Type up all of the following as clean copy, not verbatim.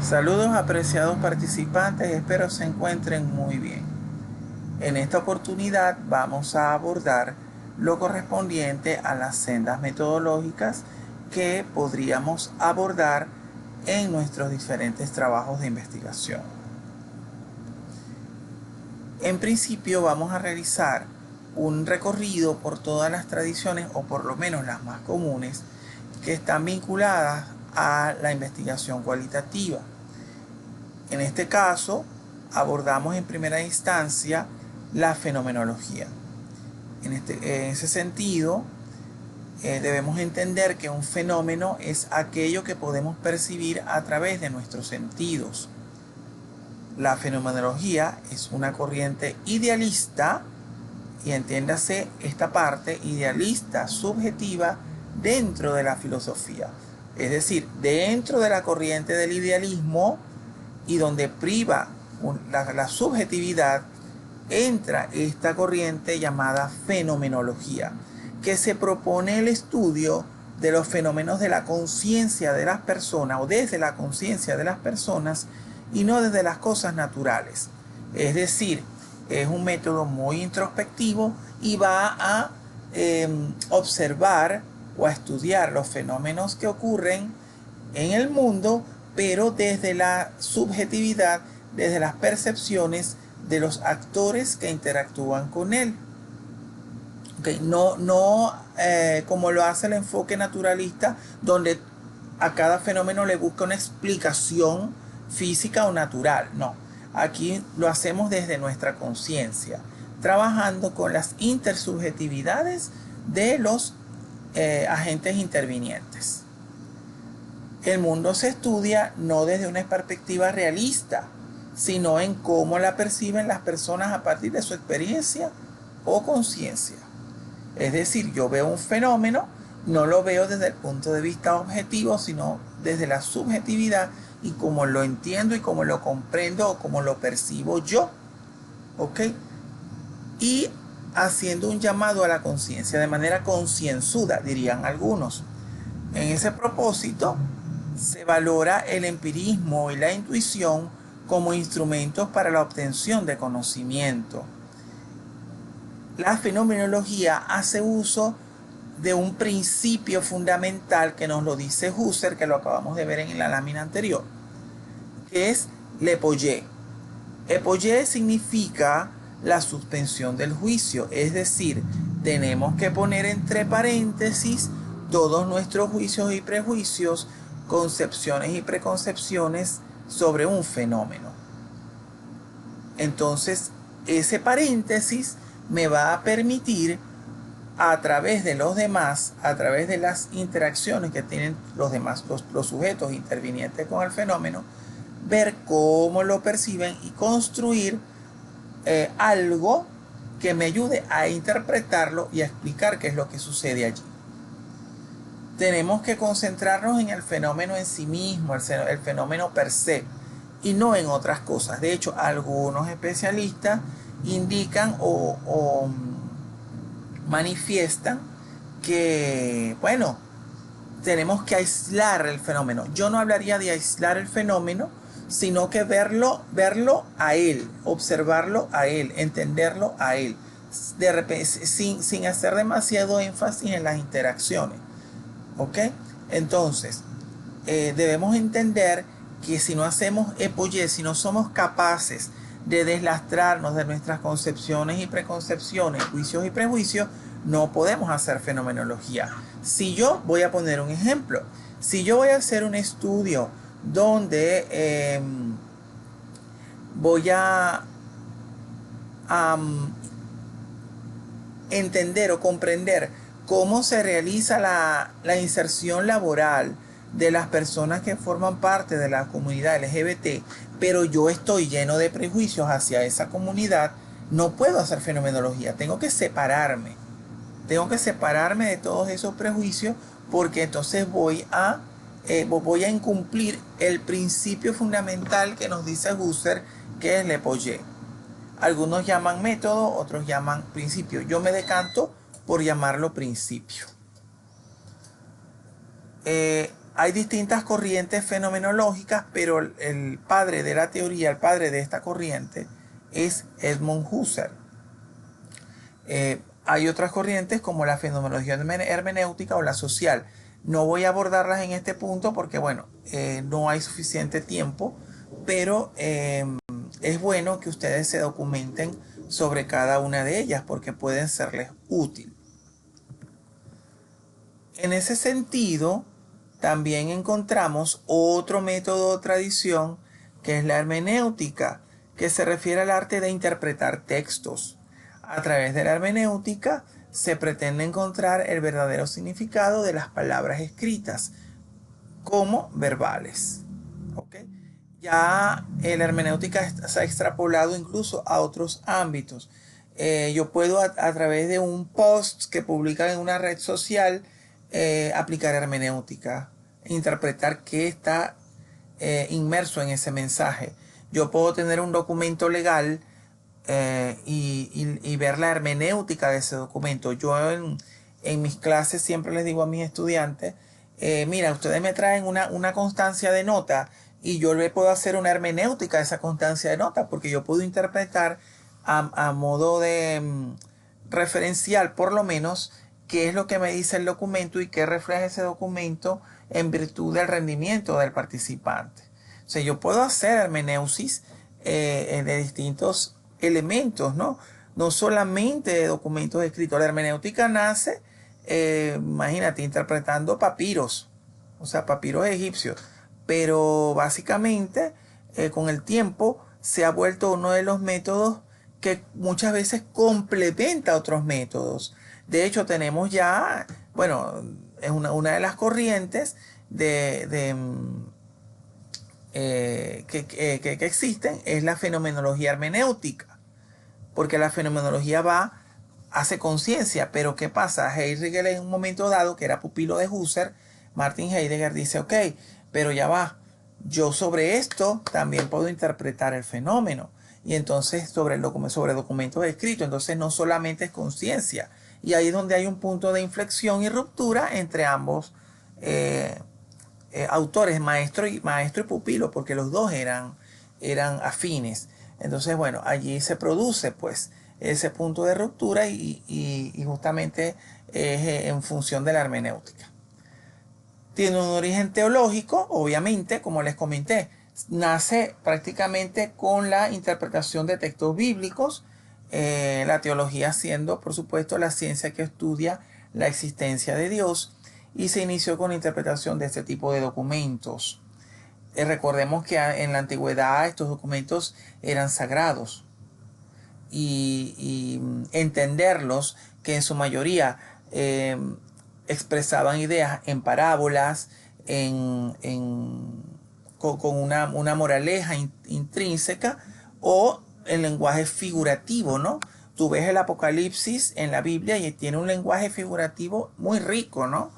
Saludos apreciados participantes, espero se encuentren muy bien. En esta oportunidad vamos a abordar lo correspondiente a las sendas metodológicas que podríamos abordar en nuestros diferentes trabajos de investigación. En principio vamos a realizar un recorrido por todas las tradiciones, o por lo menos las más comunes, que están vinculadas a la investigación cualitativa. En este caso, abordamos en primera instancia la fenomenología. En ese sentido, debemos entender que un fenómeno es aquello que podemos percibir a través de nuestros sentidos. La fenomenología es una corriente idealista, y entiéndase esta parte idealista, subjetiva, dentro de la filosofía. Es decir, dentro de la corriente del idealismo, y donde priva la subjetividad, entra esta corriente llamada fenomenología, que se propone el estudio de los fenómenos de la conciencia de las personas, o desde la conciencia de las personas, y no desde las cosas naturales. Es decir, es un método muy introspectivo y va a observar o a estudiar los fenómenos que ocurren en el mundo, pero desde la subjetividad, desde las percepciones de los actores que interactúan con él. No como lo hace el enfoque naturalista, donde a cada fenómeno le busca una explicación física o natural. No, aquí lo hacemos desde nuestra conciencia, trabajando con las intersubjetividades de los agentes intervinientes. El mundo se estudia no desde una perspectiva realista, sino en cómo la perciben las personas a partir de su experiencia o conciencia. Es decir, yo veo un fenómeno, no lo veo desde el punto de vista objetivo, sino desde la subjetividad y cómo lo entiendo y cómo lo comprendo o cómo lo percibo yo. ¿Ok? Y haciendo un llamado a la conciencia de manera concienzuda, dirían algunos. En ese propósito, se valora el empirismo y la intuición como instrumentos para la obtención de conocimiento. La fenomenología hace uso de un principio fundamental que nos lo dice Husserl, que lo acabamos de ver en la lámina anterior, que es l'épouser. Épouser significa la suspensión del juicio, es decir, tenemos que poner entre paréntesis todos nuestros juicios y prejuicios, concepciones y preconcepciones sobre un fenómeno. Entonces, ese paréntesis me va a permitir, a través de los demás, a través de las interacciones que tienen los demás, los sujetos intervinientes con el fenómeno, ver cómo lo perciben y construir algo que me ayude a interpretarlo y a explicar qué es lo que sucede allí. Tenemos que concentrarnos en el fenómeno en sí mismo, el fenómeno per se, y no en otras cosas. De hecho, algunos especialistas indican o manifiestan que, bueno, tenemos que aislar el fenómeno. Yo no hablaría de aislar el fenómeno, sino que verlo a él, observarlo a él, entenderlo a él, de repente, sin hacer demasiado énfasis en las interacciones. ¿Ok? Entonces, debemos entender que si no hacemos épouser, si no somos capaces de deslastrarnos de nuestras concepciones y preconcepciones, juicios y prejuicios, no podemos hacer fenomenología. Si yo voy a poner un ejemplo, si yo voy a hacer un estudio donde voy a entender o comprender cómo se realiza la inserción laboral de las personas que forman parte de la comunidad LGBT, pero yo estoy lleno de prejuicios hacia esa comunidad, no puedo hacer fenomenología. Tengo que separarme de todos esos prejuicios, porque entonces voy a incumplir el principio fundamental que nos dice Husserl, que es l'épouser. Algunos llaman método, otros llaman principio. Yo me decanto por llamarlo principio. Hay distintas corrientes fenomenológicas, pero el padre de la teoría, el padre de esta corriente, es Edmund Husserl. Hay otras corrientes como la fenomenología hermenéutica o la social. No voy a abordarlas en este punto porque, bueno, no hay suficiente tiempo, pero es bueno que ustedes se documenten sobre cada una de ellas porque pueden serles útil. En ese sentido, también encontramos otro método o tradición que es la hermenéutica, que se refiere al arte de interpretar textos. A través de la hermenéutica se pretende encontrar el verdadero significado de las palabras escritas como verbales. ¿Okay? Ya la hermenéutica se ha extrapolado incluso a otros ámbitos. Yo puedo a través de un post que publican en una red social aplicar hermenéutica, interpretar qué está inmerso en ese mensaje. Yo puedo tener un documento legal y ver la hermenéutica de ese documento. Yo en mis clases siempre les digo a mis estudiantes, mira, ustedes me traen una constancia de nota y yo le puedo hacer una hermenéutica de esa constancia de nota porque yo puedo interpretar a modo de referencial por lo menos qué es lo que me dice el documento y qué refleja ese documento en virtud del rendimiento del participante. O sea, yo puedo hacer hermeneusis de distintos elementos, ¿no? No solamente de documentos escritos. La hermenéutica nace, imagínate, interpretando papiros, o sea, papiros egipcios. Pero básicamente, con el tiempo, se ha vuelto uno de los métodos que muchas veces complementa otros métodos. De hecho, tenemos ya, bueno, es una de las corrientes que existen, es la fenomenología hermenéutica, porque la fenomenología hace conciencia, pero ¿qué pasa? Heidegger en un momento dado, que era pupilo de Husserl, Martin Heidegger dice, ok, pero ya va, yo sobre esto también puedo interpretar el fenómeno, y entonces sobre documentos escritos, entonces no solamente es conciencia, y ahí es donde hay un punto de inflexión y ruptura entre ambos autores, maestro y pupilo, porque los dos eran afines. Entonces, bueno, allí se produce pues ese punto de ruptura y justamente es en función de la hermenéutica. Tiene un origen teológico, obviamente, como les comenté, nace prácticamente con la interpretación de textos bíblicos, la teología siendo, por supuesto, la ciencia que estudia la existencia de Dios, y se inició con la interpretación de este tipo de documentos. Recordemos que en la antigüedad estos documentos eran sagrados y entenderlos, que en su mayoría expresaban ideas en parábolas, con una moraleja intrínseca o en lenguaje figurativo, ¿no? Tú ves el Apocalipsis en la Biblia y tiene un lenguaje figurativo muy rico, ¿no?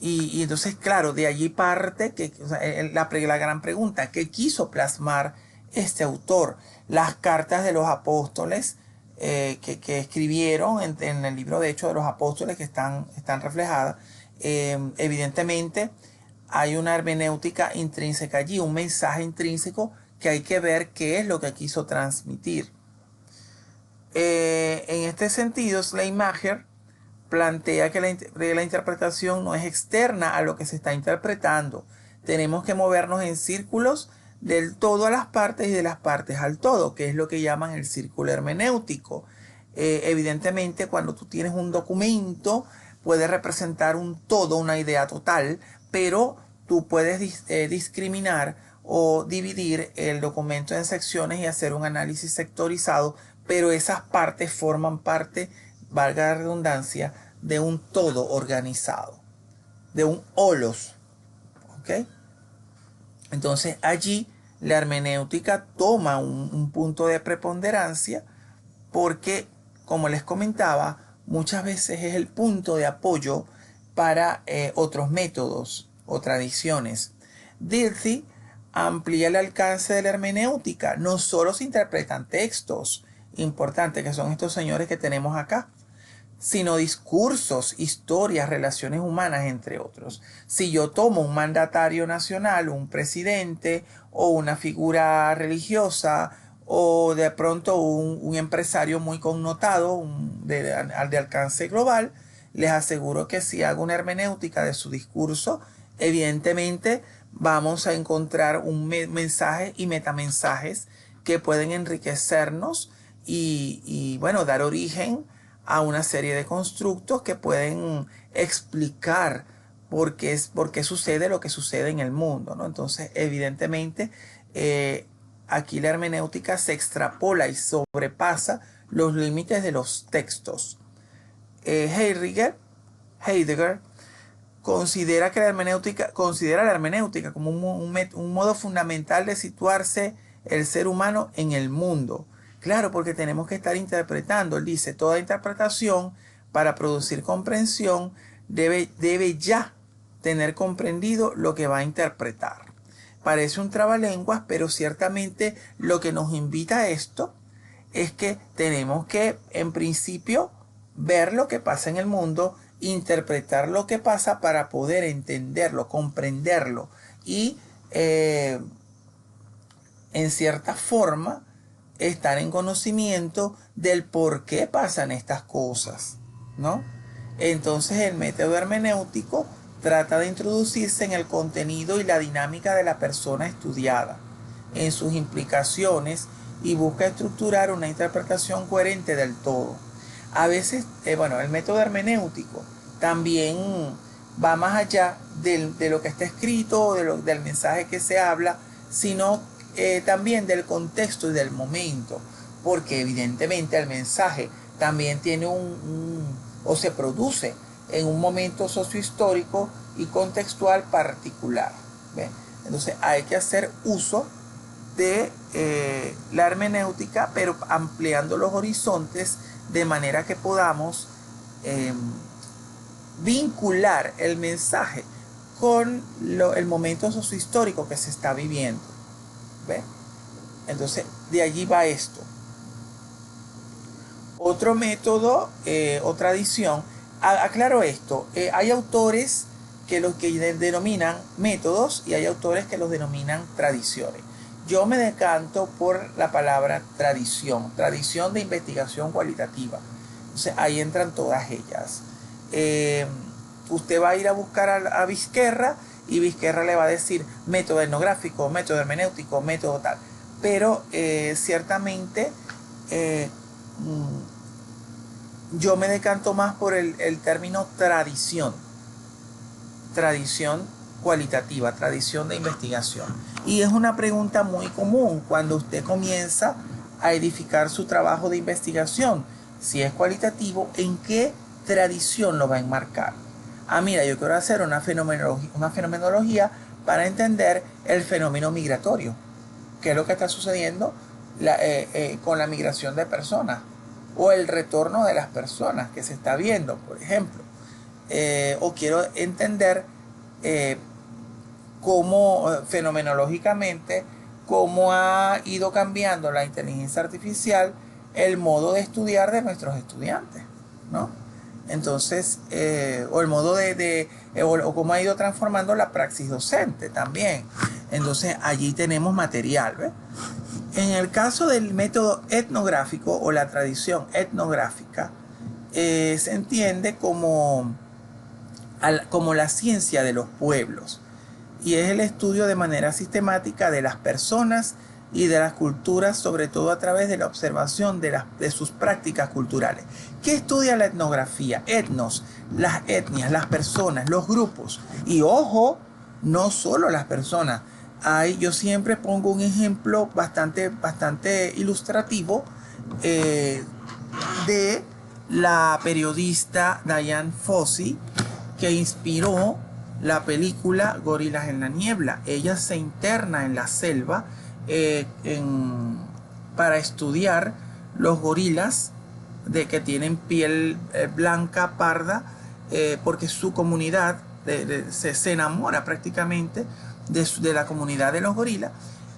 Y entonces, claro, de allí parte o sea, la gran pregunta, ¿qué quiso plasmar este autor? Las cartas de los apóstoles que escribieron en el libro de Hechos de los Apóstoles, que están reflejadas, evidentemente hay una hermenéutica intrínseca allí, un mensaje intrínseco que hay que ver qué es lo que quiso transmitir. En este sentido, Schleiermacher plantea que la interpretación no es externa a lo que se está interpretando. Tenemos que movernos en círculos del todo a las partes y de las partes al todo, que es lo que llaman el círculo hermenéutico. Evidentemente, cuando tú tienes un documento, puede representar un todo, una idea total, pero tú puedes discriminar o dividir el documento en secciones y hacer un análisis sectorizado, pero esas partes forman parte, valga la redundancia, de un todo organizado, de un holos. ¿Ok? Entonces allí la hermenéutica toma un punto de preponderancia porque, como les comentaba, muchas veces es el punto de apoyo para otros métodos o tradiciones. Dilthey amplía el alcance de la hermenéutica. No solo se interpretan textos importantes, que son estos señores que tenemos acá, sino discursos, historias, relaciones humanas, entre otros. Si yo tomo un mandatario nacional, un presidente o una figura religiosa o de pronto un empresario muy connotado, de alcance global, les aseguro que si hago una hermenéutica de su discurso, evidentemente vamos a encontrar un mensaje y metamensajes que pueden enriquecernos y bueno, dar origen a una serie de constructos que pueden explicar por qué sucede lo que sucede en el mundo, ¿no? Entonces, evidentemente, aquí la hermenéutica se extrapola y sobrepasa los límites de los textos. Heidegger considera la hermenéutica como un modo fundamental de situarse el ser humano en el mundo. Claro, porque tenemos que estar interpretando. Él dice, toda interpretación para producir comprensión debe ya tener comprendido lo que va a interpretar. Parece un trabalenguas, pero ciertamente lo que nos invita a esto es que tenemos que, en principio, ver lo que pasa en el mundo, interpretar lo que pasa para poder entenderlo, comprenderlo y, en cierta forma, estar en conocimiento del por qué pasan estas cosas, ¿no? Entonces el método hermenéutico trata de introducirse en el contenido y la dinámica de la persona estudiada, en sus implicaciones, y busca estructurar una interpretación coherente del todo. A veces, el método hermenéutico también va más allá de lo que está escrito, del mensaje que se habla, sino también del contexto y del momento, porque evidentemente el mensaje también tiene o se produce en un momento sociohistórico y contextual particular. ¿Ven? Entonces hay que hacer uso de la hermenéutica, pero ampliando los horizontes de manera que podamos vincular el mensaje con el momento sociohistórico que se está viviendo. ¿Ve? Entonces, de allí va esto. Otro método o tradición, aclaro esto, hay autores que los que denominan métodos y hay autores que los denominan tradiciones. Yo me decanto por la palabra tradición de investigación cualitativa. Entonces, ahí entran todas ellas. Usted va a ir a buscar a Vizquerra y Vizquerra le va a decir método etnográfico, método hermenéutico, método tal. Pero ciertamente yo me decanto más por el término tradición cualitativa, tradición de investigación. Y es una pregunta muy común cuando usted comienza a edificar su trabajo de investigación. Si es cualitativo, ¿en qué tradición lo va a enmarcar? Mira, yo quiero hacer una fenomenología para entender el fenómeno migratorio. ¿Qué es lo que está sucediendo con la migración de personas? O el retorno de las personas que se está viendo, por ejemplo. O quiero entender cómo fenomenológicamente cómo ha ido cambiando la inteligencia artificial el modo de estudiar de nuestros estudiantes, ¿no? Entonces, o el modo o cómo ha ido transformando la praxis docente también. Entonces, allí tenemos material, ¿ves? En el caso del método etnográfico o la tradición etnográfica, se entiende como la ciencia de los pueblos, y es el estudio de manera sistemática de las personas y de las culturas, sobre todo a través de la observación de sus prácticas culturales. ¿Qué estudia la etnografía? Etnos, las etnias, las personas, los grupos. Y ojo, no solo las personas. Yo siempre pongo un ejemplo bastante ilustrativo de la periodista Dian Fossey, que inspiró la película Gorilas en la Niebla. Ella se interna en la selva para estudiar los gorilas que tienen piel blanca, parda, porque su comunidad se enamora prácticamente de la comunidad de los gorilas,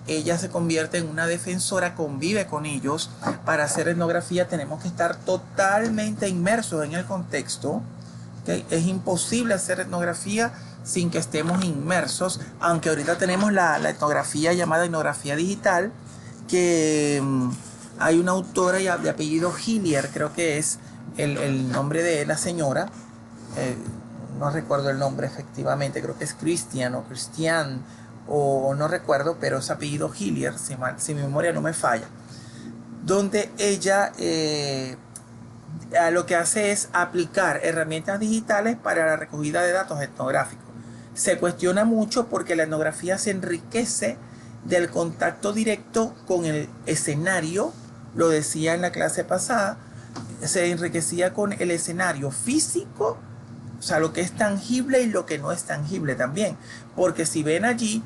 ella se convierte en una defensora, convive con ellos. Para hacer etnografía tenemos que estar totalmente inmersos en el contexto. ¿Okay? Es imposible hacer etnografía sin que estemos inmersos, aunque ahorita tenemos la etnografía llamada etnografía digital, que hay una autora de apellido Hillier, creo que es el nombre de la señora, no recuerdo el nombre efectivamente, creo que es Christian o no recuerdo, pero es apellido Hillier, si mi memoria no me falla, donde ella lo que hace es aplicar herramientas digitales para la recogida de datos etnográficos. Se cuestiona mucho porque la etnografía se enriquece del contacto directo con el escenario, lo decía en la clase pasada, se enriquecía con el escenario físico, o sea, lo que es tangible y lo que no es tangible también, porque si ven allí,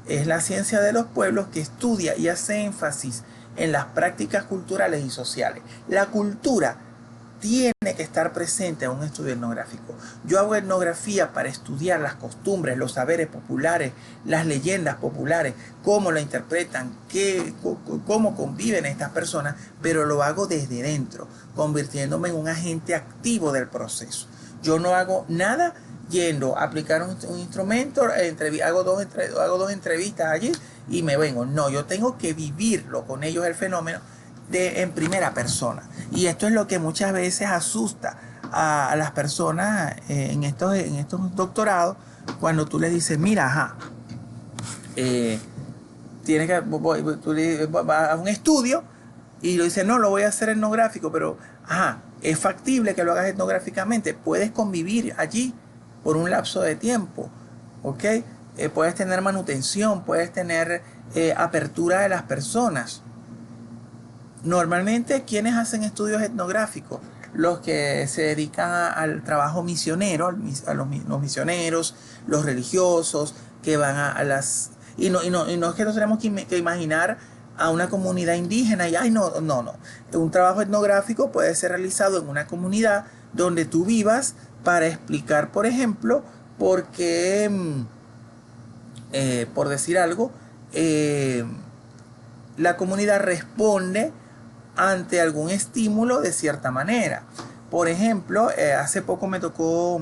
es la ciencia de los pueblos que estudia y hace énfasis en las prácticas culturales y sociales. La cultura tiene que estar presente en un estudio etnográfico. Yo hago etnografía para estudiar las costumbres, los saberes populares, las leyendas populares, cómo la interpretan, cómo conviven estas personas, pero lo hago desde dentro, convirtiéndome en un agente activo del proceso. Yo no hago nada yendo a aplicar un instrumento, hago dos entrevistas allí y me vengo. No, yo tengo que vivirlo con ellos el fenómeno en primera persona. Y esto es lo que muchas veces asusta a las personas en estos doctorados, cuando tú les dices, mira, tienes que, tú vas a un estudio y lo dices, no, lo voy a hacer etnográfico, pero es factible que lo hagas etnográficamente, puedes convivir allí por un lapso de tiempo, ¿ok? Puedes tener manutención, puedes tener apertura de las personas. Normalmente, ¿quiénes hacen estudios etnográficos? Los que se dedican al trabajo misionero, los misioneros, los religiosos, que van a las... Y no es que nos tenemos que imaginar a una comunidad indígena y, no. Un trabajo etnográfico puede ser realizado en una comunidad donde tú vivas para explicar, por ejemplo, por qué, por decir algo, la comunidad responde ante algún estímulo de cierta manera. Por ejemplo, hace poco me tocó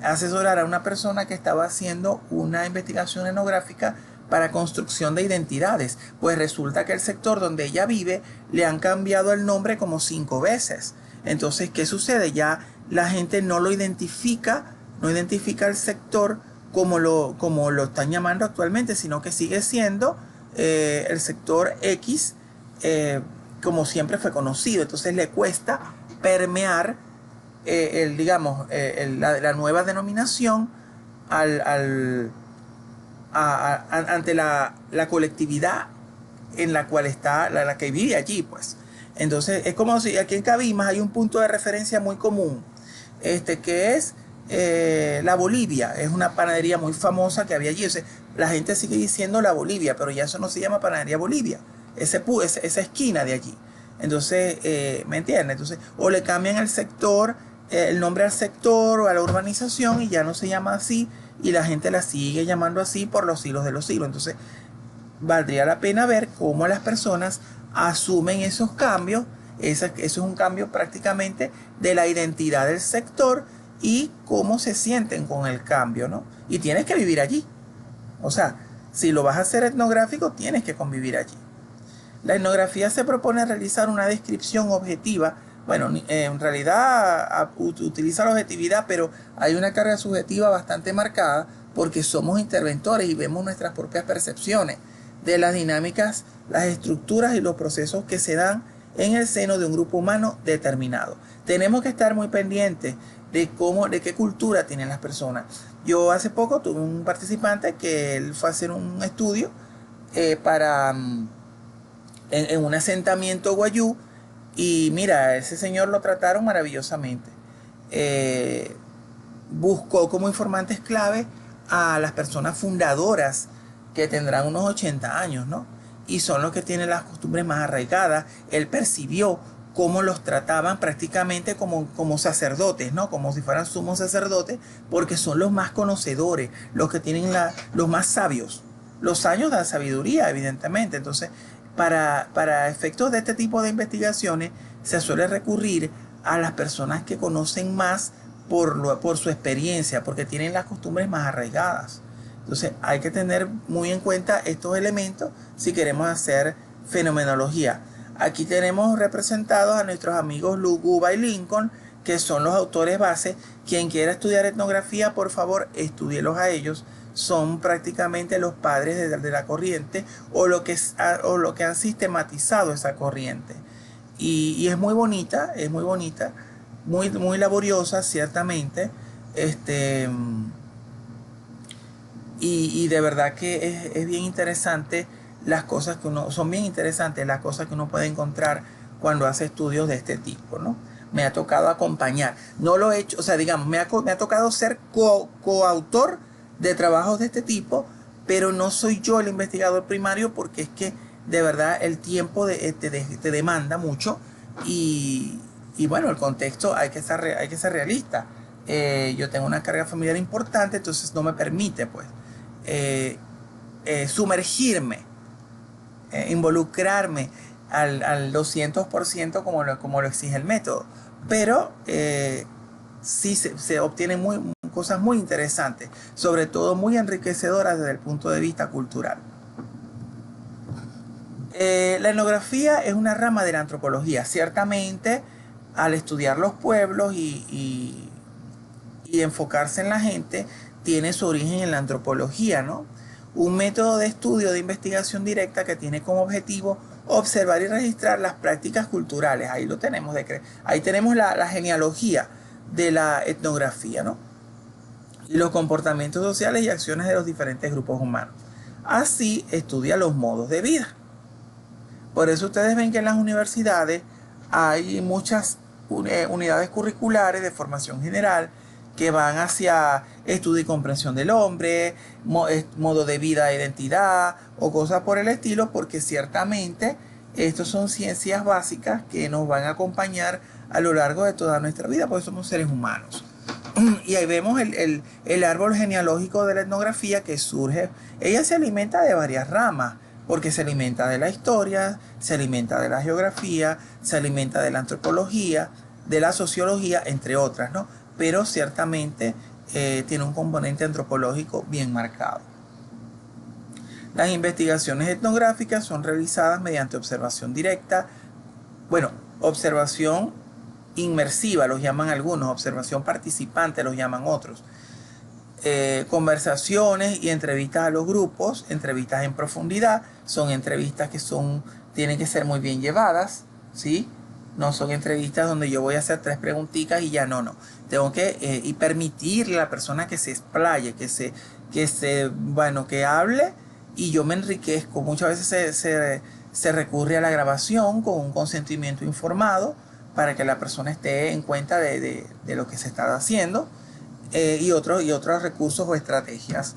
asesorar a una persona que estaba haciendo una investigación etnográfica para construcción de identidades. Pues resulta que el sector donde ella vive le han cambiado el nombre como 5 veces. Entonces, ¿qué sucede? Ya la gente no lo identifica, no identifica el sector como lo están llamando actualmente, sino que sigue siendo el sector X, como siempre fue conocido. Entonces le cuesta permear la nueva denominación ante la colectividad en la cual está, la que vive allí, pues. Entonces es como si aquí en Cabimas hay un punto de referencia muy común, que es la Bolivia. Es una panadería muy famosa que había allí. O sea, la gente sigue diciendo la Bolivia, pero ya eso no se llama Panadería Bolivia, esa esquina de allí. Entonces, ¿me entiendes? Entonces, o le cambian el sector, el nombre al sector o a la urbanización y ya no se llama así y la gente la sigue llamando así por los siglos de los siglos. Entonces, valdría la pena ver cómo las personas asumen esos cambios. Eso es un cambio prácticamente de la identidad del sector y cómo se sienten con el cambio, ¿no? Y tienes que vivir allí. O sea, si lo vas a hacer etnográfico, tienes que convivir allí. La etnografía se propone realizar una descripción objetiva. Bueno, en realidad utiliza la objetividad, pero hay una carga subjetiva bastante marcada porque somos interventores y vemos nuestras propias percepciones de las dinámicas, las estructuras y los procesos que se dan en el seno de un grupo humano determinado. Tenemos que estar muy pendientes de qué cultura tienen las personas. Yo hace poco tuve un participante que él fue a hacer un estudio en un asentamiento guayú, y mira, a ese señor lo trataron maravillosamente. Buscó como informantes clave a las personas fundadoras que tendrán unos 80 años, ¿no? Y son los que tienen las costumbres más arraigadas. Él percibió cómo los trataban prácticamente como sacerdotes, ¿no? Como si fueran sumos sacerdotes, porque son los más conocedores, los que tienen los más sabios, los años dan sabiduría, evidentemente. Entonces, para efectos de este tipo de investigaciones, se suele recurrir a las personas que conocen más por su experiencia, porque tienen las costumbres más arraigadas. Entonces, hay que tener muy en cuenta estos elementos si queremos hacer fenomenología. Aquí tenemos representados a nuestros amigos Luguba y Lincoln, que son los autores base. Quien quiera estudiar etnografía, por favor, estudielos a ellos. Son prácticamente los padres de la corriente o lo que han sistematizado esa corriente. Y es muy bonita, muy laboriosa, ciertamente. Y de verdad que es bien interesante son bien interesantes las cosas que uno puede encontrar cuando hace estudios de este tipo, ¿no? Me ha tocado acompañar. No lo he hecho, o sea, digamos, me ha tocado ser coautor de trabajos de este tipo, pero no soy yo el investigador primario porque es que de verdad el tiempo te demanda mucho y bueno, el contexto hay que ser realista. Yo tengo una carga familiar importante, entonces no me permite pues sumergirme, involucrarme al 200% como lo exige el método. Pero sí se obtienen cosas muy interesantes, sobre todo muy enriquecedoras desde el punto de vista cultural. La etnografía es una rama de la antropología. Ciertamente, al estudiar los pueblos y enfocarse en la gente, tiene su origen en la antropología, ¿no? Un método de estudio de investigación directa que tiene como objetivo observar y registrar las prácticas culturales. Ahí lo tenemos, ahí tenemos la genealogía de la etnografía, ¿no? Y los comportamientos sociales y acciones de los diferentes grupos humanos. Así estudia los modos de vida. Por eso ustedes ven que en las universidades hay muchas unidades curriculares de formación general que van hacia estudio y comprensión del hombre, modo de vida, identidad o cosas por el estilo, porque ciertamente estas son ciencias básicas que nos van a acompañar a lo largo de toda nuestra vida, porque somos seres humanos. Y ahí vemos el árbol genealógico de la etnografía que surge. Ella se alimenta de varias ramas, porque se alimenta de la historia, se alimenta de la geografía, se alimenta de la antropología, de la sociología, entre otras, ¿no? Pero ciertamente tiene un componente antropológico bien marcado. Las investigaciones etnográficas son realizadas mediante observación directa, bueno, observación inmersiva los llaman algunos, observación participante los llaman otros, conversaciones y entrevistas a los grupos, entrevistas en profundidad, son entrevistas que tienen que ser muy bien llevadas, ¿sí? No son entrevistas donde yo voy a hacer 3 preguntitas y ya no. Tengo que y permitirle a la persona que se explaye, que hable y yo me enriquezco. Muchas veces se recurre a la grabación con un consentimiento informado para que la persona esté en cuenta de lo que se está haciendo y otros recursos o estrategias.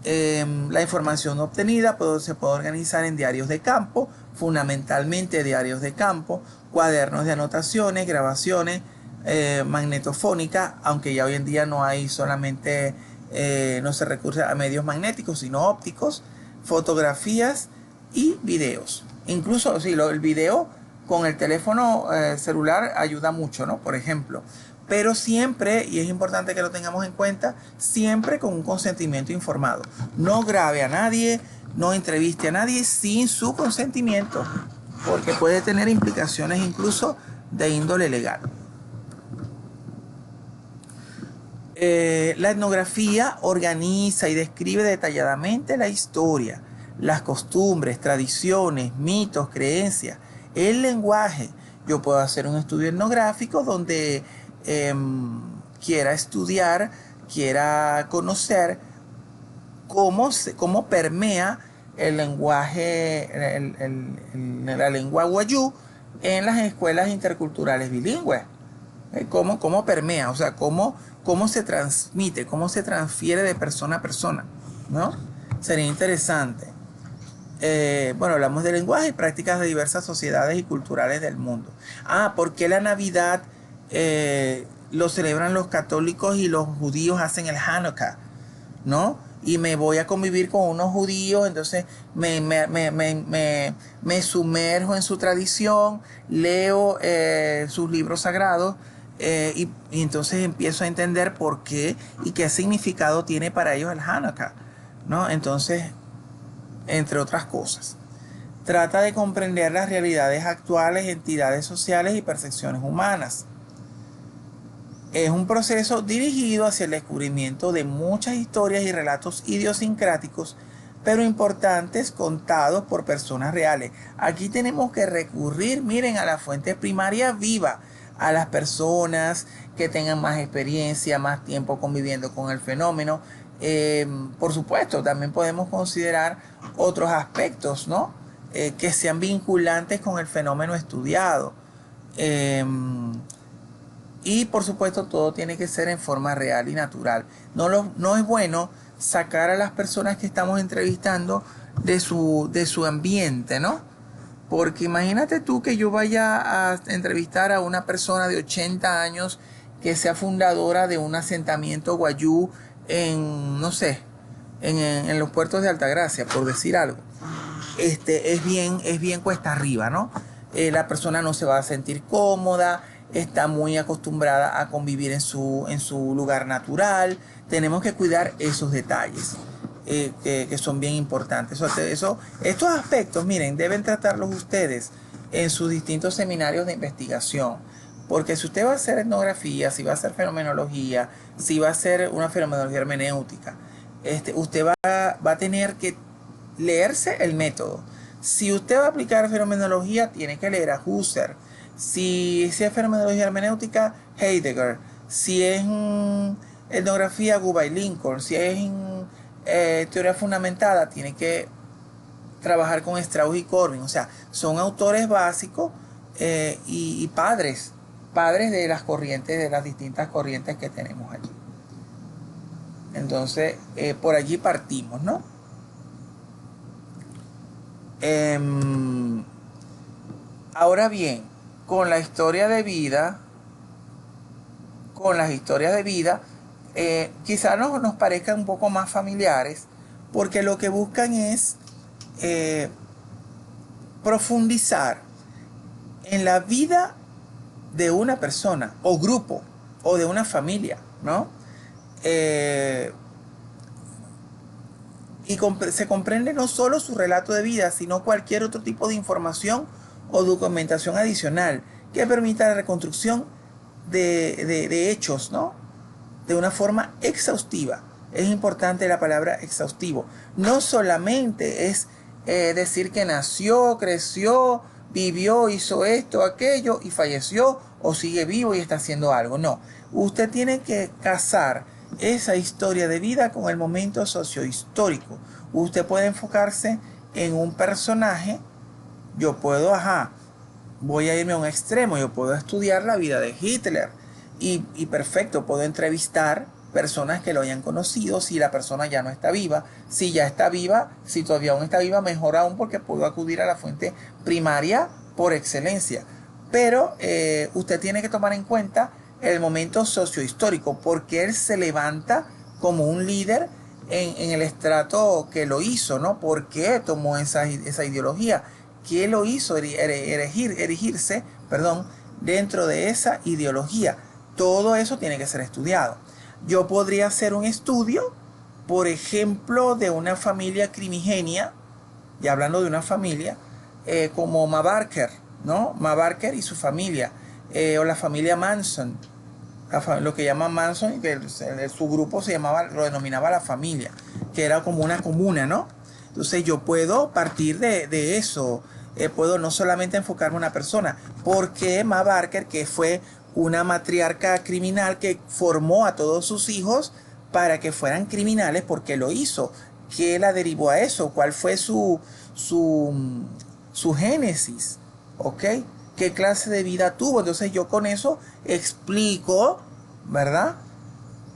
La información obtenida se puede organizar en diarios de campo, fundamentalmente diarios de campo, cuadernos de anotaciones, grabaciones magnetofónicas, aunque ya hoy en día no hay solamente, no se recurre a medios magnéticos, sino ópticos, fotografías y videos. Incluso el video con el teléfono celular ayuda mucho, ¿no? Por ejemplo. Pero siempre, y es importante que lo tengamos en cuenta, siempre con un consentimiento informado. No grabe a nadie, no entreviste a nadie sin su consentimiento, porque puede tener implicaciones incluso de índole legal. La etnografía organiza y describe detalladamente la historia, las costumbres, tradiciones, mitos, creencias, el lenguaje. Yo puedo hacer un estudio etnográfico donde quiera estudiar, quiera conocer cómo permea el lenguaje, la lengua wayú en las escuelas interculturales bilingües. Cómo permea, o sea, cómo se transmite, cómo se transfiere de persona a persona, ¿no? Sería interesante. Bueno, hablamos de lenguaje y prácticas de diversas sociedades y culturales del mundo. ¿Por qué la Navidad lo celebran los católicos y los judíos hacen el Hanukkah? ¿No? y me voy a convivir con unos judíos, entonces me sumerjo en su tradición, leo sus libros sagrados, y entonces empiezo a entender por qué y qué significado tiene para ellos el Hanukkah, ¿no? Entonces, entre otras cosas. Trata de comprender las realidades actuales, entidades sociales y percepciones humanas. Es un proceso dirigido hacia el descubrimiento de muchas historias y relatos idiosincráticos, pero importantes, contados por personas reales. Aquí tenemos que recurrir, miren, a la fuente primaria viva, a las personas que tengan más experiencia, más tiempo conviviendo con el fenómeno. Por supuesto, también podemos considerar otros aspectos, ¿no? Que sean vinculantes con el fenómeno estudiado. Y por supuesto todo tiene que ser en forma real y natural. No es bueno sacar a las personas que estamos entrevistando de su ambiente, ¿no? Porque imagínate tú que yo vaya a entrevistar a una persona de 80 años que sea fundadora de un asentamiento guayú en, no sé, en los puertos de Altagracia, por decir algo. Es bien cuesta arriba, ¿no? La persona no se va a sentir cómoda, está muy acostumbrada a convivir en su lugar natural. Tenemos que cuidar esos detalles que son bien importantes. Estos aspectos, miren, deben tratarlos ustedes en sus distintos seminarios de investigación. Porque si usted va a hacer etnografía, si va a hacer fenomenología, si va a hacer una fenomenología hermenéutica, usted va a tener que leerse el método. Si usted va a aplicar fenomenología, tiene que leer a Husserl. Si es fenomenología hermenéutica, Heidegger. Si es etnografía, Guba y Lincoln. Si es teoría fundamentada, tiene que trabajar con Strauss y Corbin. O sea, son autores básicos y padres de las corrientes, de las distintas corrientes que tenemos allí. Entonces, por allí partimos, ¿no? Ahora bien, con las historias de vida, quizás nos parezcan un poco más familiares, porque lo que buscan es profundizar en la vida de una persona o grupo o de una familia, ¿no? Y se comprende no solo su relato de vida, sino cualquier otro tipo de información o documentación adicional que permita la reconstrucción de hechos, ¿no? De una forma exhaustiva. Es importante la palabra exhaustivo. No solamente es decir que nació, creció, vivió, hizo esto, aquello y falleció o sigue vivo y está haciendo algo. No, usted tiene que casar esa historia de vida con el momento sociohistórico. Usted puede enfocarse en un personaje. Yo puedo, voy a irme a un extremo, yo puedo estudiar la vida de Hitler y perfecto, puedo entrevistar personas que lo hayan conocido, si la persona ya no está viva, si ya está viva, si todavía aún está viva, mejor aún porque puedo acudir a la fuente primaria por excelencia. Pero usted tiene que tomar en cuenta el momento sociohistórico, porque él se levanta como un líder en el estrato que lo hizo, ¿no? ¿Por qué tomó esa ideología? ¿Qué lo hizo erigirse dentro de esa ideología? Todo eso tiene que ser estudiado. Yo podría hacer un estudio, por ejemplo, de una familia primigenia, y hablando de una familia, como Ma Barker, ¿no? Ma Barker y su familia, o la familia Manson, lo que llaman Manson, que su grupo lo denominaba la familia, que era como una comuna, ¿no? Entonces yo puedo partir de eso, puedo no solamente enfocarme en una persona, porque Ma Barker, que fue una matriarca criminal que formó a todos sus hijos para que fueran criminales, porque lo hizo, ¿qué la derivó a eso? ¿Cuál fue su génesis? ¿Ok? ¿Qué clase de vida tuvo? Entonces yo con eso explico, ¿verdad?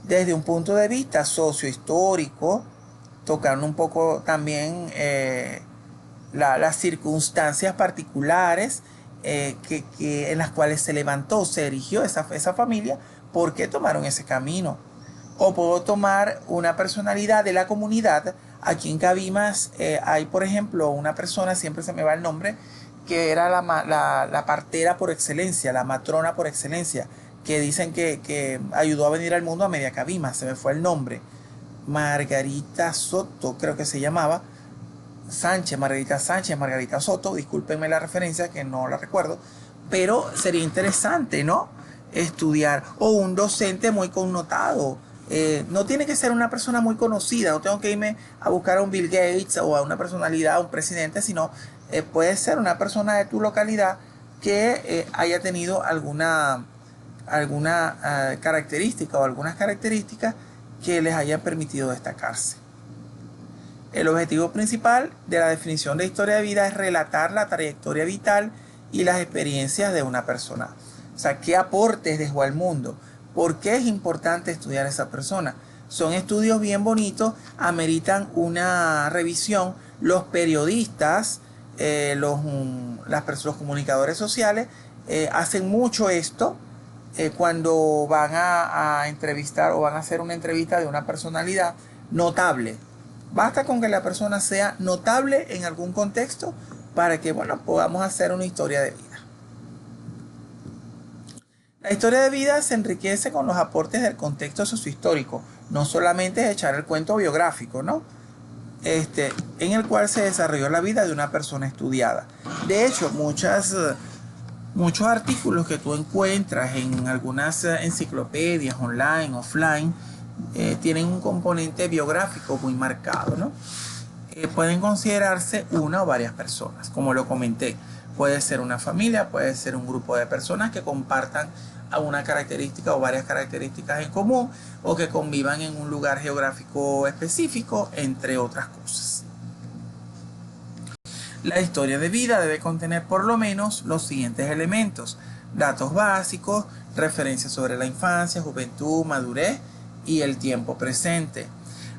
Desde un punto de vista sociohistórico, tocando un poco también las circunstancias particulares en las cuales se levantó, se erigió esa familia. ¿Por qué tomaron ese camino? O puedo tomar una personalidad de la comunidad. Aquí en Cabimas hay, por ejemplo, una persona, siempre se me va el nombre, que era la partera por excelencia, la matrona por excelencia, que dicen que ayudó a venir al mundo a media Cabimas, se me fue el nombre. Margarita Soto, creo que se llamaba. Sánchez, Margarita Soto, discúlpenme la referencia que no la recuerdo, pero sería interesante, ¿no? Estudiar. O un docente muy connotado. No tiene que ser una persona muy conocida, no tengo que irme a buscar a un Bill Gates o a una personalidad, a un presidente, sino puede ser una persona de tu localidad que haya tenido alguna característica o algunas características que les hayan permitido destacarse. El objetivo principal de la definición de historia de vida es relatar la trayectoria vital y las experiencias de una persona. O sea, qué aportes dejó al mundo. ¿Por qué es importante estudiar a esa persona? Son estudios bien bonitos, ameritan una revisión. Los periodistas, los comunicadores sociales hacen mucho esto cuando van a entrevistar o van a hacer una entrevista de una personalidad notable. Basta con que la persona sea notable en algún contexto para que, bueno, podamos hacer una historia de vida. La historia de vida se enriquece con los aportes del contexto sociohistórico. No solamente es echar el cuento biográfico, ¿no? En el cual se desarrolló la vida de una persona estudiada. De hecho, muchos artículos que tú encuentras en algunas enciclopedias online, offline, tienen un componente biográfico muy marcado, ¿no? Pueden considerarse una o varias personas, como lo comenté. Puede ser una familia, puede ser un grupo de personas que compartan una característica o varias características en común, o que convivan en un lugar geográfico específico, entre otras cosas. La historia de vida debe contener por lo menos los siguientes elementos: datos básicos, referencias sobre la infancia, juventud, madurez y el tiempo presente,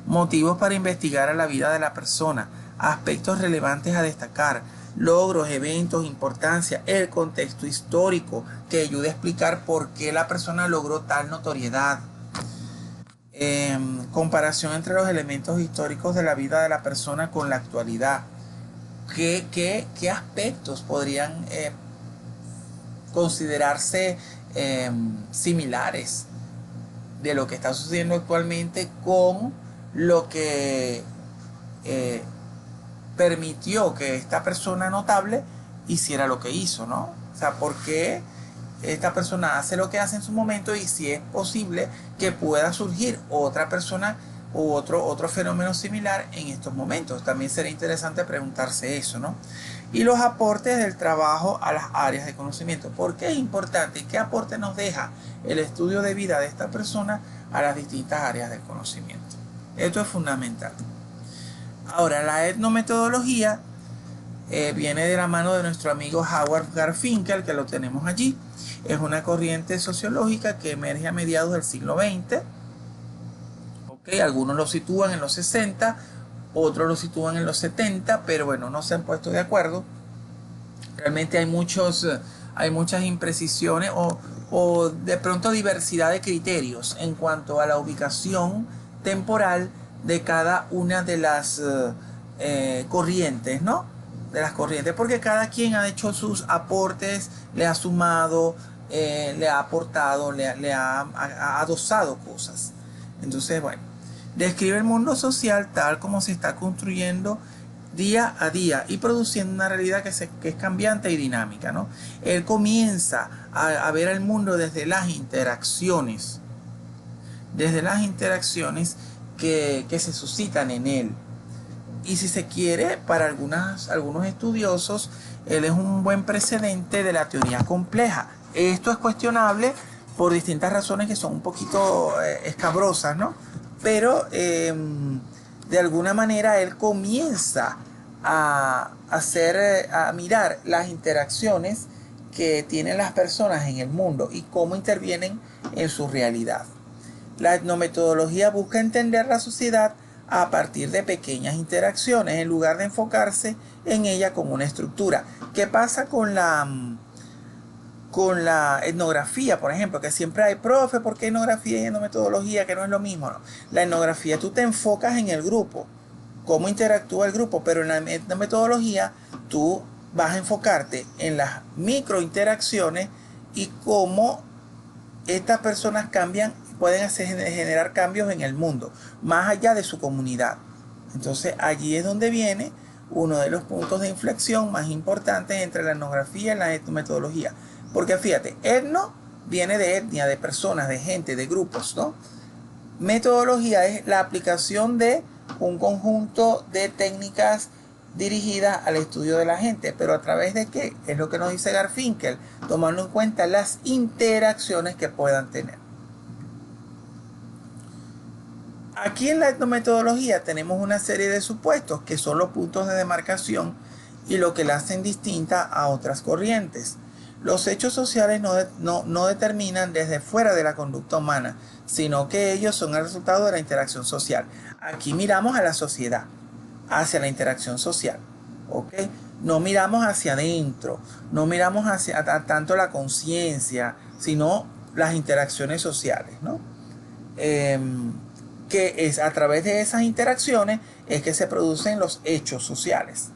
motivos para investigar a la vida de la persona, aspectos relevantes a destacar, logros, eventos, importancia, el contexto histórico que ayude a explicar por qué la persona logró tal notoriedad, comparación entre los elementos históricos de la vida de la persona con la actualidad, qué aspectos podrían considerarse similares de lo que está sucediendo actualmente con lo que permitió que esta persona notable hiciera lo que hizo, ¿no? O sea, ¿por qué esta persona hace lo que hace en su momento y si es posible que pueda surgir otra persona u otro fenómeno similar en estos momentos? También sería interesante preguntarse eso, ¿no? Y los aportes del trabajo a las áreas de conocimiento. ¿Por qué es importante? ¿Qué aporte nos deja el estudio de vida de esta persona a las distintas áreas del conocimiento? Esto es fundamental. Ahora, la etnometodología viene de la mano de nuestro amigo Howard Garfinkel, que lo tenemos allí. Es una corriente sociológica que emerge a mediados del siglo XX. ¿Okay? Algunos lo sitúan en los 60, otros lo sitúan en los 70, pero bueno, no se han puesto de acuerdo. Realmente hay muchas imprecisiones o de pronto diversidad de criterios en cuanto a la ubicación temporal de cada una de las corrientes, ¿no? De las corrientes, porque cada quien ha hecho sus aportes, le ha sumado, le ha aportado, le ha adosado cosas. Entonces, bueno, describe el mundo social tal como se está construyendo día a día y produciendo una realidad que es cambiante y dinámica, ¿no? Él comienza a ver el mundo desde las interacciones que se suscitan en él. Y si se quiere, para algunos estudiosos, él es un buen precedente de la teoría compleja. Esto es cuestionable por distintas razones que son un poquito escabrosas, ¿no? Pero de alguna manera él comienza a mirar las interacciones que tienen las personas en el mundo y cómo intervienen en su realidad. La etnometodología busca entender la sociedad a partir de pequeñas interacciones en lugar de enfocarse en ella como una estructura. ¿Qué pasa con con la etnografía, por ejemplo, que siempre hay, profe, ¿por qué etnografía y endometodología? Que no es lo mismo, ¿no? La etnografía tú te enfocas en el grupo, cómo interactúa el grupo, pero en la etnometodología tú vas a enfocarte en las microinteracciones y cómo estas personas cambian, pueden generar cambios en el mundo, más allá de su comunidad. Entonces allí es donde viene uno de los puntos de inflexión más importantes entre la etnografía y la etnometodología. Porque fíjate, etno viene de etnia, de personas, de gente, de grupos, ¿no? Metodología es la aplicación de un conjunto de técnicas dirigidas al estudio de la gente, pero a través de qué, es lo que nos dice Garfinkel, tomando en cuenta las interacciones que puedan tener. Aquí en la etnometodología tenemos una serie de supuestos que son los puntos de demarcación y lo que la hacen distinta a otras corrientes. Los hechos sociales no determinan desde fuera de la conducta humana, sino que ellos son el resultado de la interacción social. Aquí miramos a la sociedad, hacia la interacción social, ¿ok? No miramos hacia adentro, no miramos hacia tanto la conciencia, sino las interacciones sociales, ¿no? Que es a través de esas interacciones es que se producen los hechos sociales.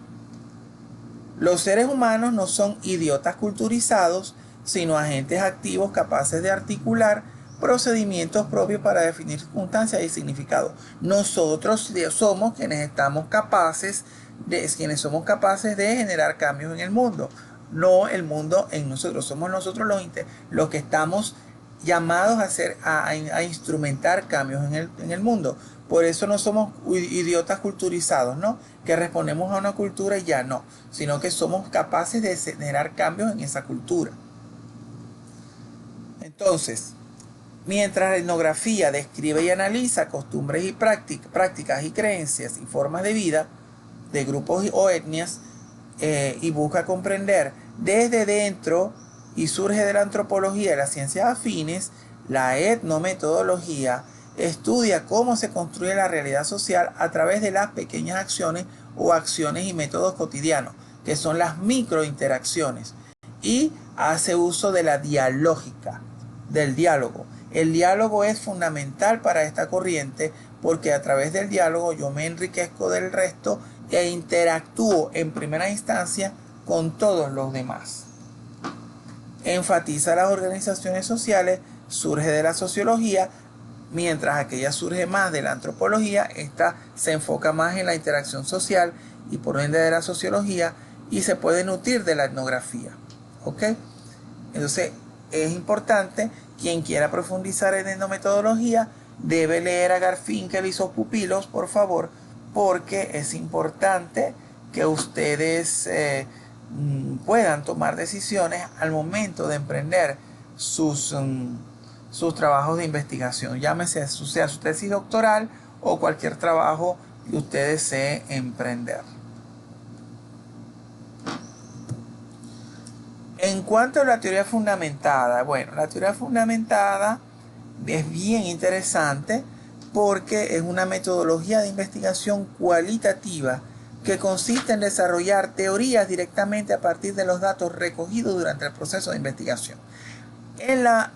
Los seres humanos no son idiotas culturizados, sino agentes activos capaces de articular procedimientos propios para definir circunstancias y significados. Nosotros somos quienes somos capaces de generar cambios en el mundo, no el mundo en nosotros. Somos nosotros los que estamos llamados a instrumentar cambios en el mundo. Por eso no somos idiotas culturizados, ¿no? Que respondemos a una cultura y ya no, sino que somos capaces de generar cambios en esa cultura. Entonces, mientras la etnografía describe y analiza costumbres y prácticas y creencias y formas de vida de grupos o etnias y busca comprender desde dentro y surge de la antropología y las ciencias afines, la etnometodología estudia cómo se construye la realidad social a través de las pequeñas acciones o acciones y métodos cotidianos, que son las microinteracciones, y hace uso de la dialógica, del diálogo. El diálogo es fundamental para esta corriente porque a través del diálogo yo me enriquezco del resto e interactúo en primera instancia con todos los demás. Enfatiza las organizaciones sociales, surge de la sociología, mientras aquella surge más de la antropología. Esta se enfoca más en la interacción social y por ende de la sociología y se puede nutrir de la etnografía. ¿Ok? Entonces es importante, quien quiera profundizar en etnometodología debe leer a Garfinkel y sus pupilos, por favor, porque es importante que ustedes puedan tomar decisiones al momento de emprender sus trabajos de investigación, llámese sea su tesis doctoral o cualquier trabajo que usted desee emprender. En cuanto a la teoría fundamentada, bueno, la teoría fundamentada es bien interesante porque es una metodología de investigación cualitativa que consiste en desarrollar teorías directamente a partir de los datos recogidos durante el proceso de investigación. En la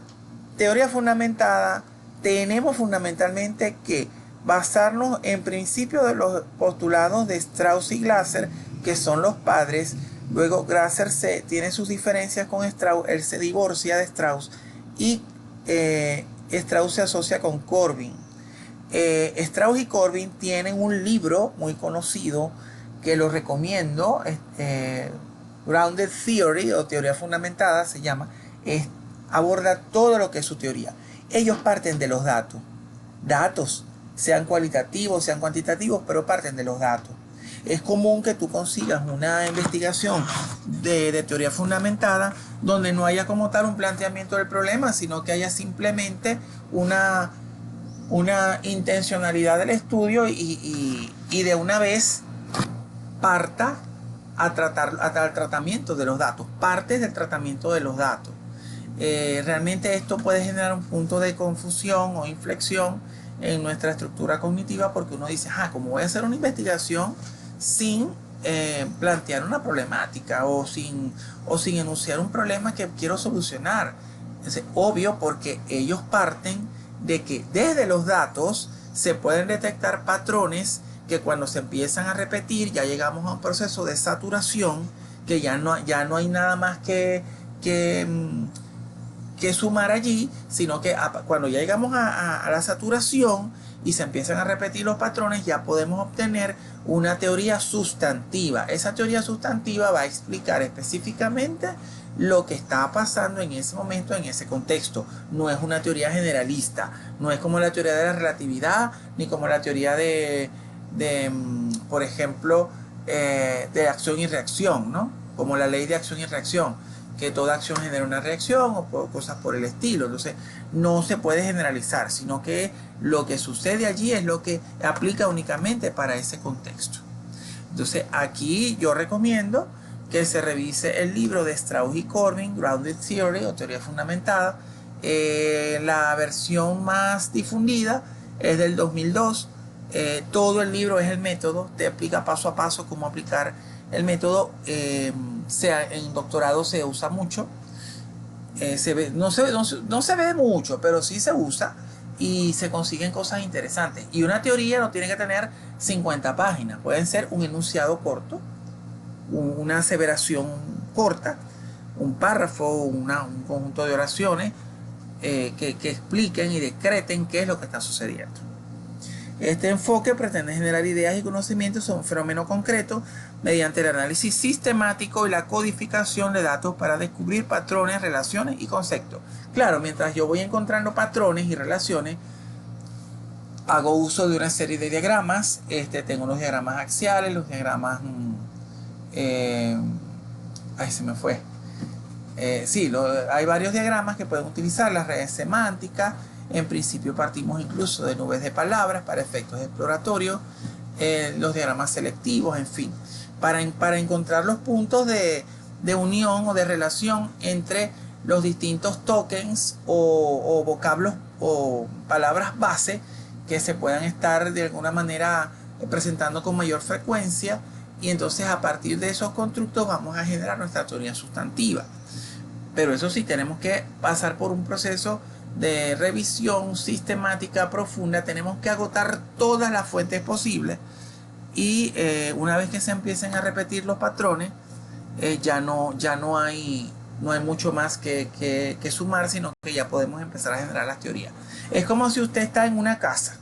teoría fundamentada tenemos fundamentalmente que basarnos en principios de los postulados de Strauss y Glasser, que son los padres. Luego Glasser tiene sus diferencias con Strauss, él se divorcia de Strauss y Strauss se asocia con Corbin. Strauss y Corbin tienen un libro muy conocido que lo recomiendo, Grounded Theory o teoría fundamentada se llama, aborda todo lo que es su teoría. Ellos parten de los datos, sean cualitativos, sean cuantitativos, pero parten de los datos. Es común que tú consigas una investigación de teoría fundamentada donde no haya como tal un planteamiento del problema, sino que haya simplemente una intencionalidad del estudio y de una vez parta al tratamiento de los datos, partes del tratamiento de los datos. Realmente esto puede generar un punto de confusión o inflexión en nuestra estructura cognitiva porque uno dice, como voy a hacer una investigación sin plantear una problemática o sin enunciar un problema que quiero solucionar. Es obvio, porque ellos parten de que desde los datos se pueden detectar patrones que cuando se empiezan a repetir ya llegamos a un proceso de saturación, que ya no hay nada más que sumar allí, sino que cuando ya llegamos a la saturación y se empiezan a repetir los patrones, ya podemos obtener una teoría sustantiva. Esa teoría sustantiva va a explicar específicamente lo que está pasando en ese momento, en ese contexto. No es una teoría generalista, no es como la teoría de la relatividad, ni como la teoría por ejemplo, de acción y reacción, ¿no? Como la ley de acción y reacción, que toda acción genera una reacción o cosas por el estilo. Entonces, no se puede generalizar, sino que lo que sucede allí es lo que aplica únicamente para ese contexto. Entonces, aquí yo recomiendo que se revise el libro de Strauss y Corbin, Grounded Theory, o teoría fundamentada. La versión más difundida es del 2002. Todo el libro es el método, te explica paso a paso cómo aplicar el método. En doctorado se usa mucho, no se ve mucho, pero sí se usa y se consiguen cosas interesantes. Y una teoría no tiene que tener 50 páginas, pueden ser un enunciado corto, una aseveración corta, un párrafo, un conjunto de oraciones que expliquen y decreten qué es lo que está sucediendo. Este enfoque pretende generar ideas y conocimientos sobre un fenómeno concreto mediante el análisis sistemático y la codificación de datos para descubrir patrones, relaciones y conceptos. Claro, mientras yo voy encontrando patrones y relaciones, hago uso de una serie de diagramas. Tengo los diagramas axiales, los diagramas... se me fue. Hay varios diagramas que pueden utilizar, las redes semánticas. En principio partimos incluso de nubes de palabras para efectos exploratorios, los diagramas selectivos, en fin, para encontrar los puntos de unión o de relación entre los distintos tokens o vocablos o palabras base que se puedan estar de alguna manera presentando con mayor frecuencia, y entonces a partir de esos constructos vamos a generar nuestra teoría sustantiva. Pero eso sí, tenemos que pasar por un proceso de revisión sistemática profunda. Tenemos que agotar todas las fuentes posibles, y una vez que se empiecen a repetir los patrones, ya no hay mucho más que sumar, sino que ya podemos empezar a generar las teorías. Es como si usted está en una casa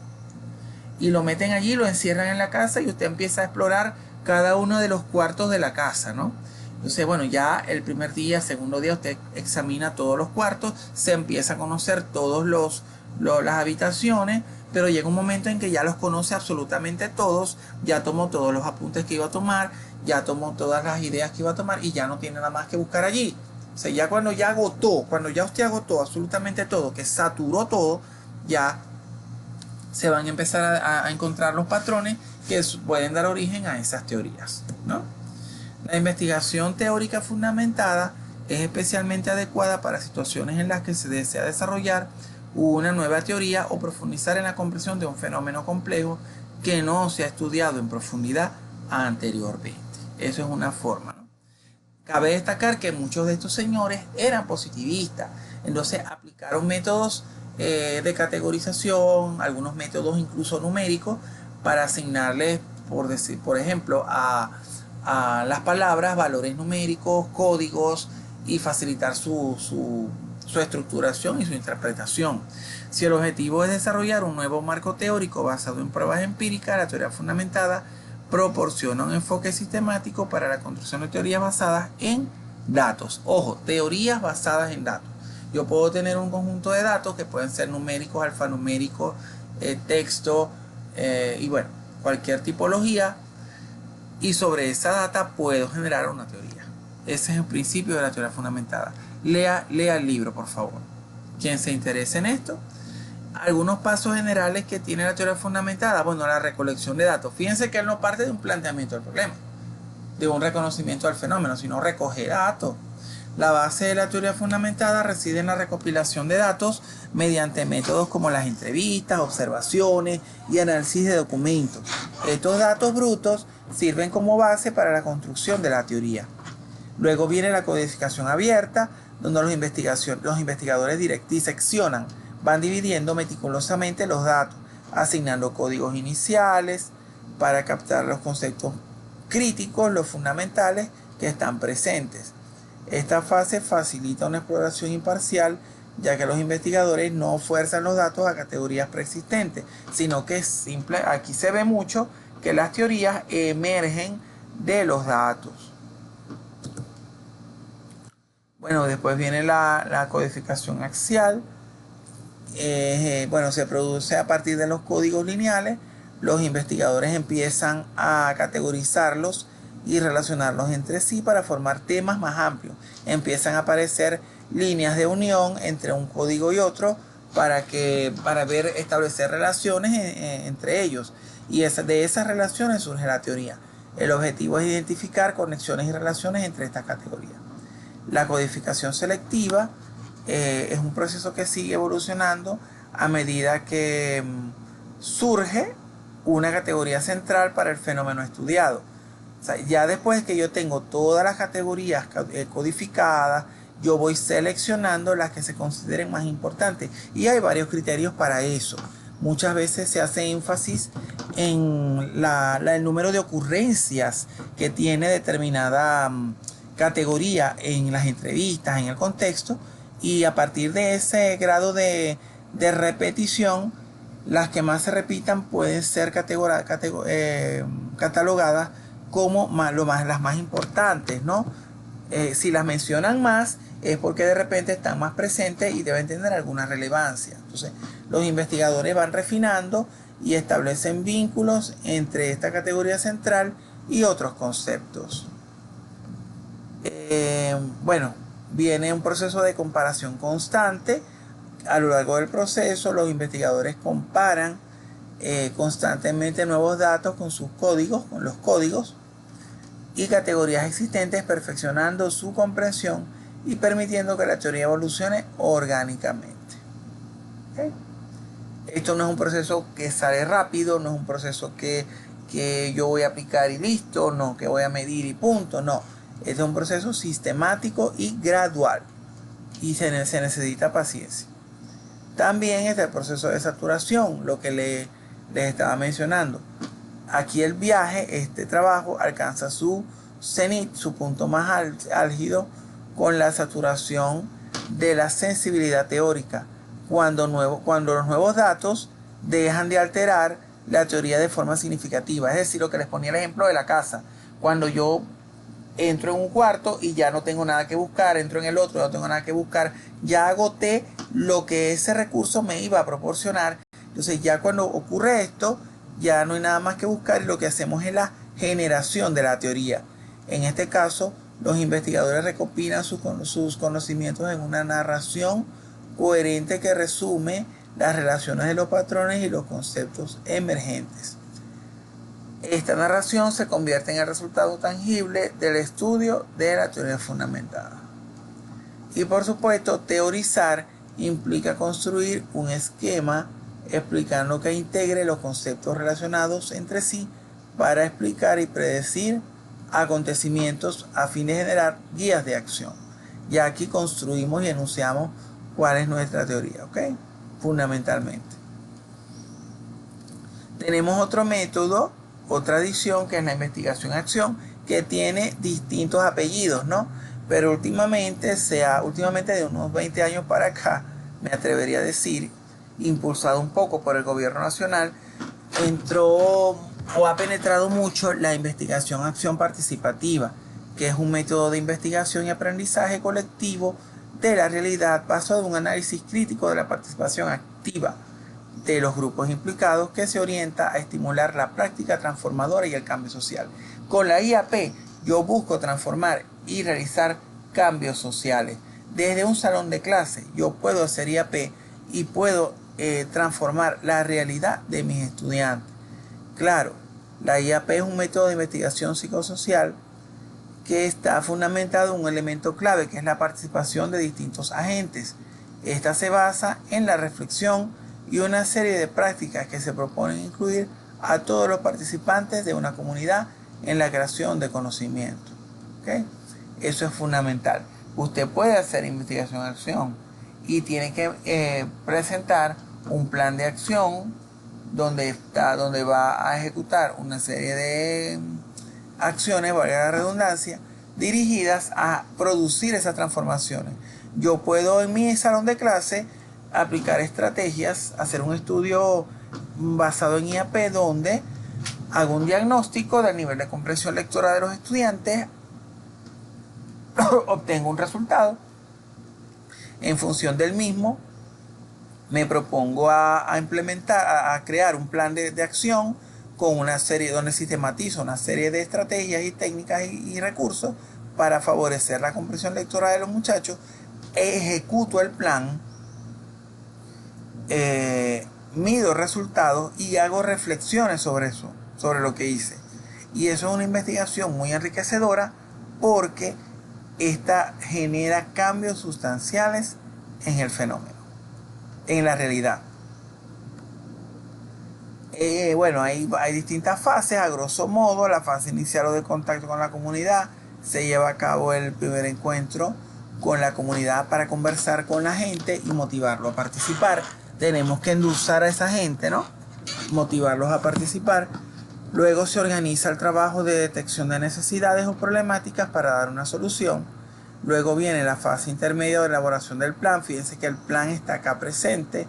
y lo meten allí, lo encierran en la casa, y usted empieza a explorar cada uno de los cuartos de la casa, ¿no? Entonces, bueno, ya el primer día, segundo día, usted examina todos los cuartos, se empieza a conocer todas las habitaciones, pero llega un momento en que ya los conoce absolutamente todos, ya tomó todos los apuntes que iba a tomar, ya tomó todas las ideas que iba a tomar, y ya no tiene nada más que buscar allí. O sea, ya cuando ya usted agotó absolutamente todo, que saturó todo, ya se van a empezar a encontrar los patrones que pueden dar origen a esas teorías, ¿no? La investigación teórica fundamentada es especialmente adecuada para situaciones en las que se desea desarrollar una nueva teoría o profundizar en la comprensión de un fenómeno complejo que no se ha estudiado en profundidad anteriormente. Eso es una forma, ¿no? Cabe destacar que muchos de estos señores eran positivistas, entonces aplicaron métodos de categorización, algunos métodos incluso numéricos, para asignarles, por ejemplo, a las palabras valores numéricos, códigos, y facilitar su estructuración y su interpretación. Si el objetivo es desarrollar un nuevo marco teórico basado en pruebas empíricas, la teoría fundamentada proporciona un enfoque sistemático para la construcción de teorías basadas en datos. Ojo, teorías basadas en datos. Yo puedo tener un conjunto de datos que pueden ser numéricos, alfanuméricos, texto, y bueno, cualquier tipología, y sobre esa data puedo generar una teoría. Ese es el principio de la teoría fundamentada. Lea el libro, por favor. Quien se interese en esto. Algunos pasos generales que tiene la teoría fundamentada. Bueno, la recolección de datos. Fíjense que él no parte de un planteamiento del problema, de un reconocimiento del fenómeno, sino recoger datos. La base de la teoría fundamentada reside en la recopilación de datos mediante métodos como las entrevistas, observaciones y análisis de documentos. Estos datos brutos sirven como base para la construcción de la teoría. Luego viene la codificación abierta, donde los investigadores diseccionan, van dividiendo meticulosamente los datos, asignando códigos iniciales para captar los conceptos críticos, los fundamentales que están presentes. Esta fase facilita una exploración imparcial, ya que los investigadores no fuerzan los datos a categorías preexistentes, sino que aquí se ve mucho que las teorías emergen de los datos. Bueno, después viene la codificación axial. Se produce a partir de los códigos lineales. Los investigadores empiezan a categorizarlos y relacionarlos entre sí para formar temas más amplios. Empiezan a aparecer líneas de unión entre un código y otro para establecer relaciones entre ellos. Y de esas relaciones surge la teoría. El objetivo es identificar conexiones y relaciones entre estas categorías. La codificación selectiva es un proceso que sigue evolucionando a medida que surge una categoría central para el fenómeno estudiado. O sea, ya después que yo tengo todas las categorías codificadas, yo voy seleccionando las que se consideren más importantes. Y hay varios criterios para eso. Muchas veces se hace énfasis en el número de ocurrencias que tiene determinada categoría en las entrevistas, en el contexto, y a partir de ese grado de repetición, las que más se repitan pueden ser catalogadas como las más importantes, ¿no? Si las mencionan más es porque de repente están más presentes y deben tener alguna relevancia. Entonces, los investigadores van refinando y establecen vínculos entre esta categoría central y otros conceptos. Viene un proceso de comparación constante. A lo largo del proceso, los investigadores comparan constantemente nuevos datos con sus códigos, con los códigos y categorías existentes, perfeccionando su comprensión y permitiendo que la teoría evolucione orgánicamente. ¿Okay? Esto no es un proceso que sale rápido, no es un proceso que yo voy a aplicar y listo, no, que voy a medir y punto, no. Este es un proceso sistemático y gradual y se necesita paciencia. También está el proceso de saturación, lo que les estaba mencionando. Aquí el viaje, este trabajo, alcanza su cenit, su punto más álgido, con la saturación de la sensibilidad teórica, cuando los nuevos datos dejan de alterar la teoría de forma significativa. Es decir, lo que les ponía el ejemplo de la casa. Cuando yo entro en un cuarto y ya no tengo nada que buscar, entro en el otro y no tengo nada que buscar, ya agoté lo que ese recurso me iba a proporcionar. Entonces ya cuando ocurre esto, ya no hay nada más que buscar y lo que hacemos es la generación de la teoría. En este caso, los investigadores recopilan sus conocimientos en una narración coherente que resume las relaciones de los patrones y los conceptos emergentes. Esta narración se convierte en el resultado tangible del estudio de la teoría fundamentada. Y por supuesto, teorizar implica construir un esquema explicando que integre los conceptos relacionados entre sí para explicar y predecir acontecimientos a fin de generar guías de acción. Ya aquí construimos y enunciamos cuál es nuestra teoría, ¿ok? Fundamentalmente. Tenemos otro método, otra adición, que es la investigación-acción, que tiene distintos apellidos, ¿no? Pero últimamente de unos 20 años para acá, me atrevería a decir, impulsado un poco por el gobierno nacional, entró o ha penetrado mucho la investigación-acción participativa, que es un método de investigación y aprendizaje colectivo de la realidad basado en un análisis crítico de la participación activa de los grupos implicados, que se orienta a estimular la práctica transformadora y el cambio social. Con la IAP yo busco transformar y realizar cambios sociales. Desde un salón de clase yo puedo hacer IAP y puedo transformar la realidad de mis estudiantes. Claro, la IAP es un método de investigación psicosocial que está fundamentado en un elemento clave, que es la participación de distintos agentes. Esta se basa en la reflexión y una serie de prácticas que se proponen incluir a todos los participantes de una comunidad en la creación de conocimiento. ¿Okay? Eso es fundamental. Usted puede hacer investigación de acción y tiene que presentar un plan de acción donde va a ejecutar una serie de acciones, valga la redundancia, dirigidas a producir esas transformaciones. Yo puedo en mi salón de clase aplicar estrategias, hacer un estudio basado en IAP donde hago un diagnóstico del nivel de comprensión lectora de los estudiantes, obtengo un resultado, en función del mismo me propongo a implementar, a crear un plan de acción con una serie donde sistematizo una serie de estrategias y técnicas y recursos para favorecer la comprensión lectora de los muchachos. Ejecuto el plan, mido resultados y hago reflexiones sobre eso, sobre lo que hice. Y eso es una investigación muy enriquecedora porque esta genera cambios sustanciales en el fenómeno, en la realidad. Bueno, hay distintas fases. A grosso modo, la fase inicial o de contacto con la comunidad, se lleva a cabo el primer encuentro con la comunidad para conversar con la gente y motivarlo a participar. Tenemos que endulzar a esa gente, ¿no? Motivarlos a participar. Luego se organiza el trabajo de detección de necesidades o problemáticas para dar una solución. Luego viene la fase intermedia de elaboración del plan. Fíjense que el plan está acá presente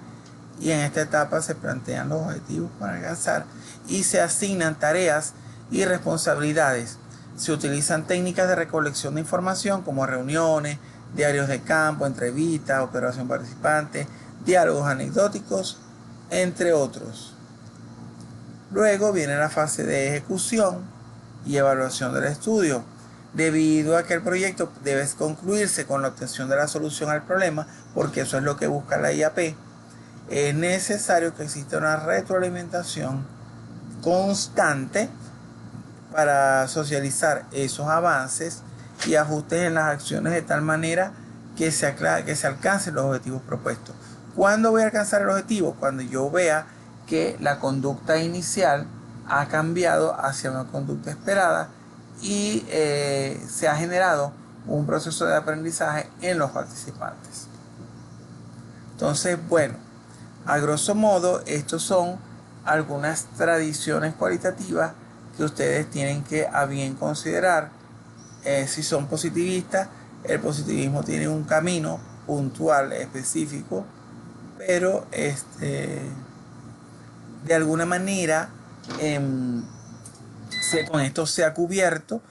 y en esta etapa se plantean los objetivos para alcanzar y se asignan tareas y responsabilidades. Se utilizan técnicas de recolección de información como reuniones, diarios de campo, entrevistas, observación participante, diálogos anecdóticos, entre otros. Luego viene la fase de ejecución y evaluación del estudio. Debido a que el proyecto debe concluirse con la obtención de la solución al problema, porque eso es lo que busca la IAP, es necesario que exista una retroalimentación constante para socializar esos avances y ajustes en las acciones de tal manera que se alcancen los objetivos propuestos. ¿Cuándo voy a alcanzar el objetivo? Cuando yo vea que la conducta inicial ha cambiado hacia una conducta esperada y se ha generado un proceso de aprendizaje en los participantes. Entonces, bueno, a grosso modo, estos son algunas tradiciones cualitativas que ustedes tienen que a bien considerar. Si son positivistas, el positivismo tiene un camino puntual, específico, pero de alguna manera con esto se ha cubierto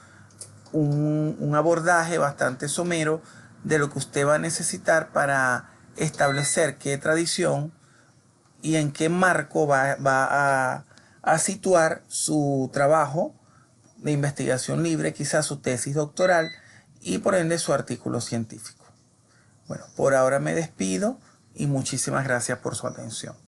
un abordaje bastante somero de lo que usted va a necesitar para establecer qué tradición y en qué marco va a situar su trabajo de investigación libre, quizás su tesis doctoral y por ende su artículo científico. Bueno, por ahora me despido y muchísimas gracias por su atención.